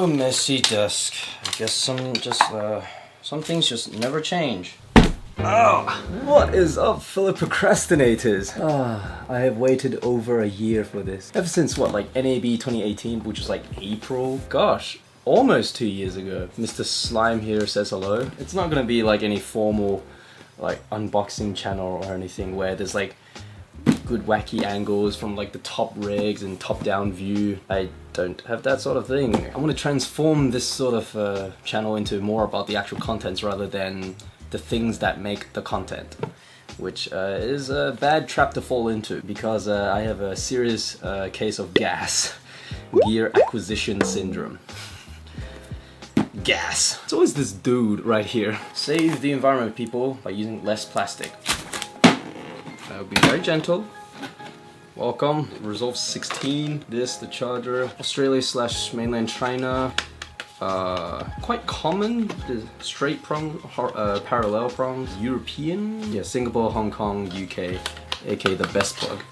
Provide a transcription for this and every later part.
Oh, messy desk. I guess some things just never change. Oh, what is up, fellow procrastinators? I have waited over a year for this. Ever since what, like NAB 2018, which was like April? Gosh, almost 2 years ago. Mr. Slime here says hello. It's not gonna be like any formal like unboxing channel or anything where there's like good wacky angles from like the top rigs and top down view. I don't have that sort of thing. I want to transform this sort of channel into more about the actual contents rather than the things that make the content, which is a bad trap to fall into because I have a serious case of gear acquisition syndrome. Gas. It's always this dude right here. Save the environment, people, by using less plastic. I'll be very gentle. Welcome, Resolve 16. This, the charger. Australia/mainland China. Quite common. The straight prong, parallel prongs. European. Yeah, Singapore, Hong Kong, UK. aka the best plug.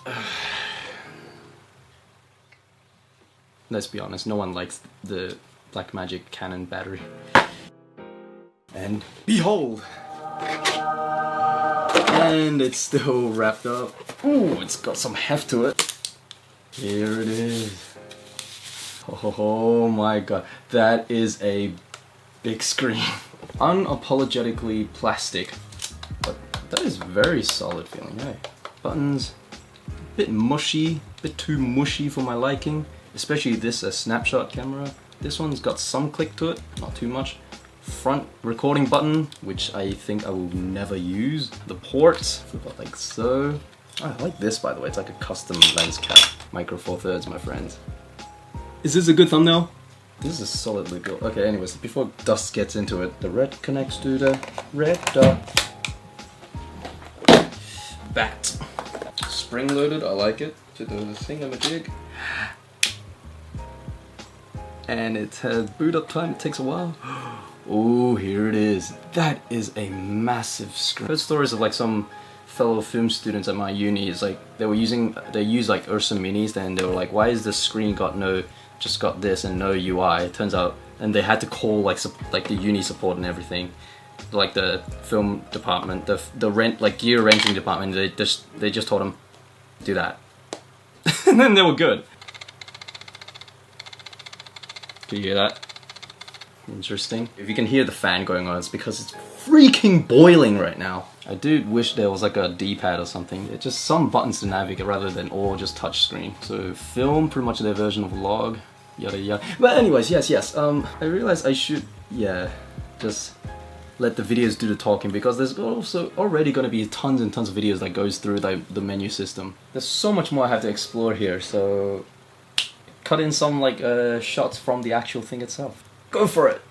Let's be honest, no one likes the Blackmagic Canon battery. And behold! And it's still wrapped up. Ooh, it's got some heft to it. Here it is. Oh my god, that is a big screen. Unapologetically plastic, but that is very solid feeling, hey? Buttons, a bit mushy, a bit too mushy for my liking. Especially this snapshot camera. This one's got some click to it, not too much. Front recording button, which I think I will never use. The ports, like so. Oh, I like this, by the way, it's like a custom lens cap. Micro Four Thirds, my friends. Is this a good thumbnail? This is solidly built. Okay, anyways, before dust gets into it, the red connects to the red dot. Bat. Spring loaded, I like it. To do the thingamajig. And it has boot up time, it takes a while. Oh, here it is. That is a massive screen. I've heard stories of like some fellow film students at my uni. It's like they use like Ursa Minis, and they were like, why is this screen just got this and no UI? It turns out, and they had to call like the uni support and everything, like the film department, the gear renting department. They just told them, do that, and then they were good. Do you hear that? Interesting. If you can hear the fan going on, it's because it's freaking boiling right now. I do wish there was like a D-pad or something. It's just some buttons to navigate rather than all just touch screen. So film, pretty much their version of log, yada yada. But anyways, yes. I realized I should, just let the videos do the talking because there's also already going to be tons and tons of videos that goes through the menu system. There's so much more I have to explore here, so cut in some like shots from the actual thing itself. Go for it!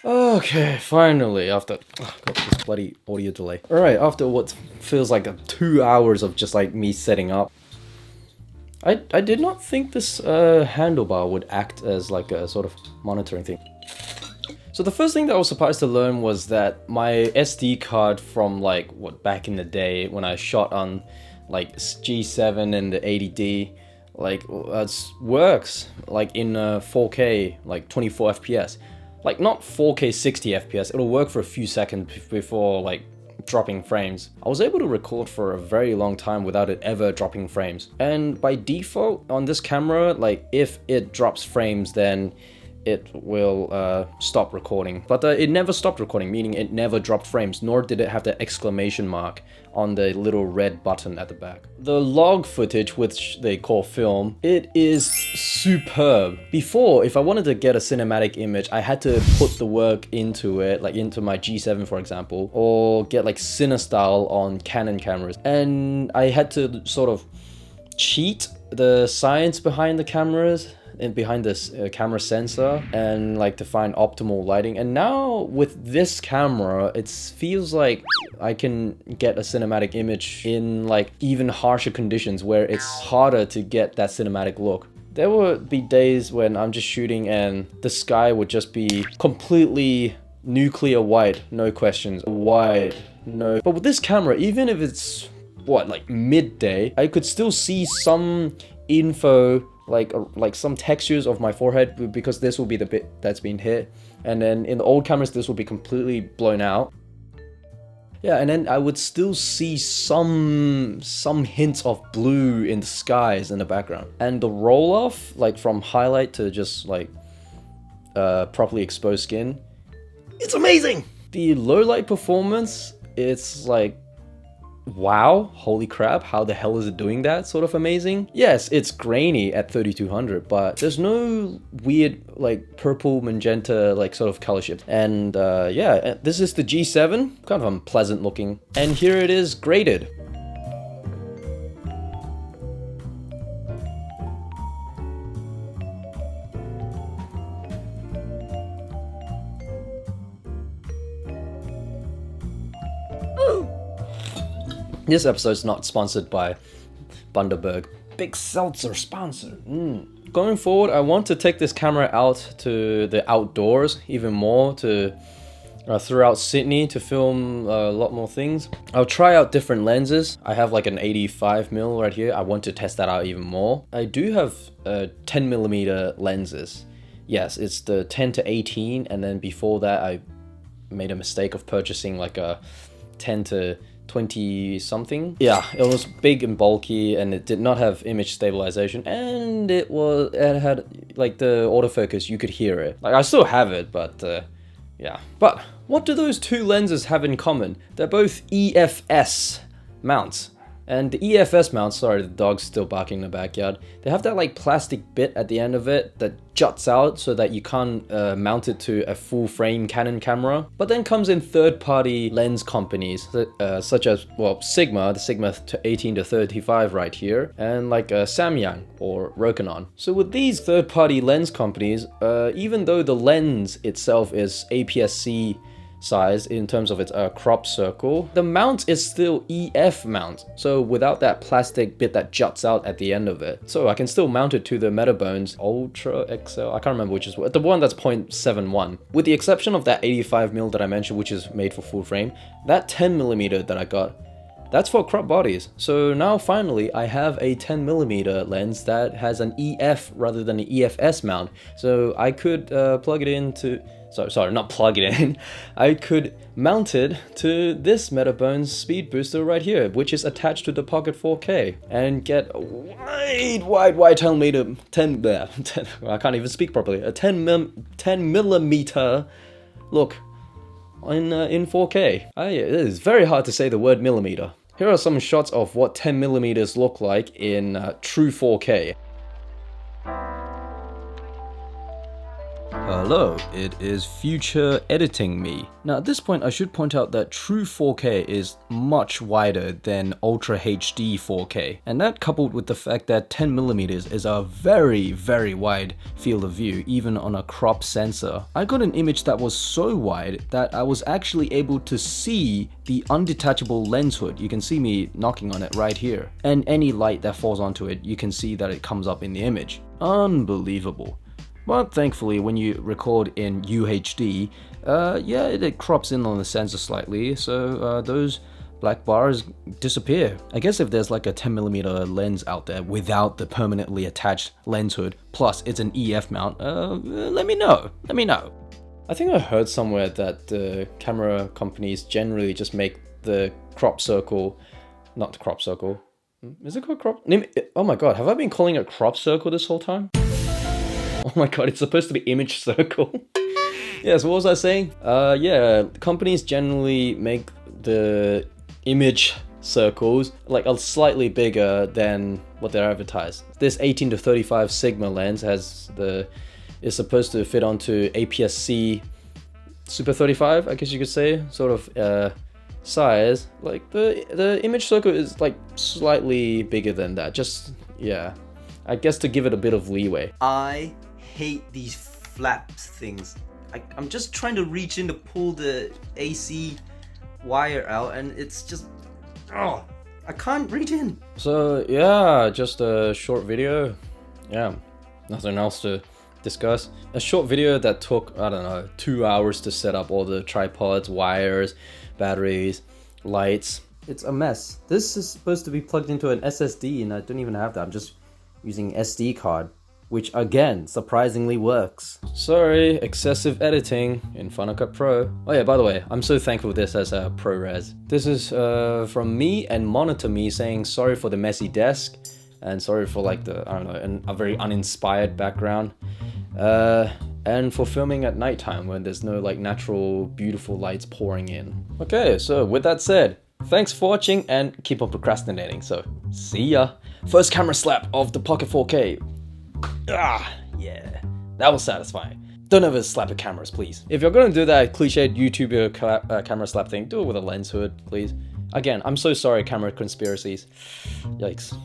Okay, finally, after got this bloody audio delay. Alright, after what feels like 2 hours of just like me setting up, I did not think this handlebar would act as like a sort of monitoring thing. So the first thing that I was surprised to learn was that my SD card from like back in the day when I shot on like G7 and the 80D like works like in 4K, like 24 FPS. Like not 4K 60 FPS, it'll work for a few seconds before like dropping frames. I was able to record for a very long time without it ever dropping frames. And by default on this camera, like if it drops frames, then it will stop recording. But it never stopped recording, meaning it never dropped frames, nor did it have the exclamation mark on the little red button at the back. The log footage, which they call film, it is superb. Before, if I wanted to get a cinematic image, I had to put the work into it, like into my G7 for example, or get like CineStyle on Canon cameras. And I had to sort of cheat the science behind the cameras and behind this camera sensor, and like to find optimal lighting. And now with this camera, it feels like I can get a cinematic image in like even harsher conditions where it's harder to get that cinematic look. There would be days when I'm just shooting and the sky would just be completely nuclear white, no questions, white, no. But with this camera, even if it's what, like midday, I could still see some info, like some textures of my forehead, because this will be the bit that's been hit, and then in the old cameras this will be completely blown out. Yeah, and then I would still see some hints of blue in the skies in the background. And the roll off, like from highlight to just like properly exposed skin, it's amazing. The low light performance, it's like, wow, holy crap, how the hell is it doing that? Sort of amazing. Yes, it's grainy at 3200, but there's no weird like purple magenta like sort of color shift. And yeah, this is the G7, kind of unpleasant looking. And here it is graded. This episode is not sponsored by Bundaberg. Big seltzer sponsor. Going forward, I want to take this camera out to the outdoors even more, to throughout Sydney to film a lot more things. I'll try out different lenses. I have like an 85mm right here. I want to test that out even more. I do have 10mm lenses. Yes, it's the 10 to 18, and then before that I made a mistake of purchasing like a 10 to 20 something. Yeah, it was big and bulky, and it did not have image stabilization, and it had like the autofocus, you could hear it. Like I still have it, but yeah. But what do those two lenses have in common? They're both EFS mounts. And the EFS mounts, sorry, the dog's still barking in the backyard, they have that like plastic bit at the end of it that juts out so that you can't mount it to a full frame Canon camera. But then comes in third-party lens companies such as, well, Sigma, the Sigma 18 to 35 right here, and like Samyang or Rokinon. So with these third-party lens companies, even though the lens itself is APS-C size in terms of its crop circle, the mount is still EF mount, so without that plastic bit that juts out at the end of it. So I can still mount it to the Metabones Ultra XL, I can't remember which is the one that's 0.71. With the exception of that 85mm that I mentioned, which is made for full frame, that 10mm that I got, that's for crop bodies. So now finally I have a 10mm lens that has an EF rather than an EFS mount, so I could plug it into, sorry, not plug it in. I could mount it to this Metabones speed booster right here, which is attached to the Pocket 4K, and get a wide 10 I can't even speak properly. A 10mm look in 4K. It is very hard to say the word millimeter. Here are some shots of what 10mm look like in true 4K. Hello, it is future editing me. Now at this point I should point out that true 4K is much wider than Ultra HD 4K, and that coupled with the fact that 10mm is a very wide field of view even on a crop sensor. I got an image that was so wide that I was actually able to see the undetachable lens hood. You can see me knocking on it right here, and any light that falls onto it, you can see that it comes up in the image. Unbelievable. But thankfully, when you record in UHD, yeah, it crops in on the sensor slightly, so those black bars disappear. I guess if there's like a 10mm lens out there without the permanently attached lens hood, plus it's an EF mount, let me know. I think I heard somewhere that the camera companies generally just make the crop circle, not the crop circle. Is it called crop? Oh my god, have I been calling it crop circle this whole time? my god, it's supposed to be image circle. Yeah, so what was I saying? Yeah, companies generally make the image circles like a slightly bigger than what they're advertised. This 18 to 35 Sigma lens is supposed to fit onto APS-C Super 35, I guess you could say, sort of size. Like the image circle is like slightly bigger than that. Just, yeah, I guess to give it a bit of leeway. I hate these flaps things. I'm just trying to reach in to pull the AC wire out, and it's just, oh, I can't reach in. So yeah, just a short video. Yeah, nothing else to discuss. A short video that took, I don't know, 2 hours to set up all the tripods, wires, batteries, lights. It's a mess. This is supposed to be plugged into an SSD and I don't even have that. I'm just using SD card, which again, surprisingly works. Sorry, excessive editing in Final Cut Pro. Oh yeah, by the way, I'm so thankful this has a ProRes. This is from me and Monitor Me saying sorry for the messy desk and sorry for like the, I don't know, a very uninspired background. And for filming at nighttime when there's no like natural beautiful lights pouring in. Okay, so with that said, thanks for watching and keep on procrastinating. So see ya. First camera slap of the Pocket 4K. Ah, yeah, that was satisfying. Don't ever slap at cameras, please. If you're gonna do that cliched YouTuber camera slap thing, do it with a lens hood, please. Again, I'm so sorry, camera conspiracies. Yikes.